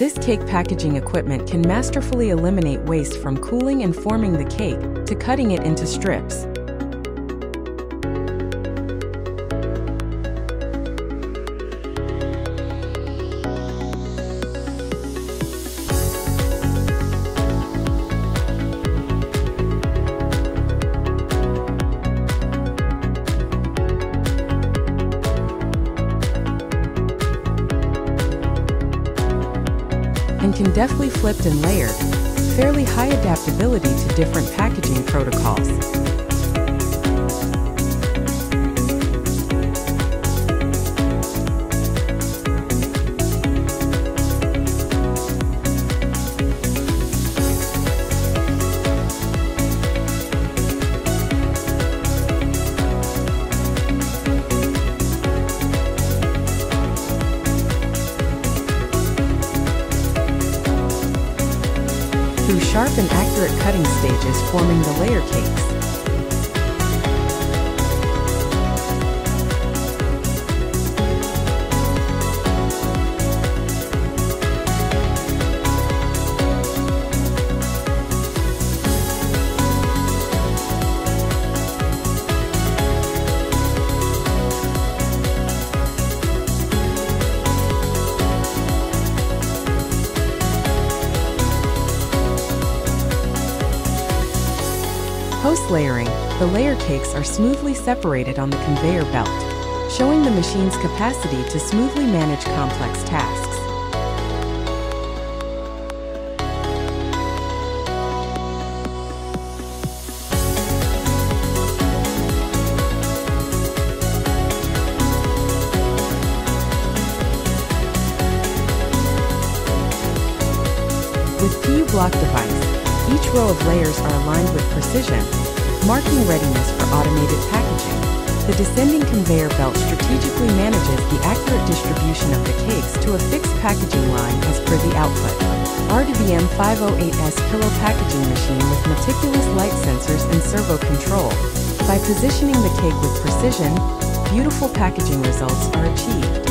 This cake packaging equipment can masterfully eliminate waste from cooling and forming the cake to cutting it into strips. And can deftly flipped and layered, fairly high adaptability to different packaging protocols. Through sharp and accurate cutting stages forming the layer cakes. Post-layering, the layer cakes are smoothly separated on the conveyor belt, showing the machine's capacity to smoothly manage complex tasks. With PU block device, each row of layers are aligned with precision, marking readiness for automated packaging. The descending conveyor belt strategically manages the accurate distribution of the cakes to a fixed packaging line as per the output. RWM 508S kilo packaging machine with meticulous light sensors and servo control. By positioning the cake with precision, beautiful packaging results are achieved.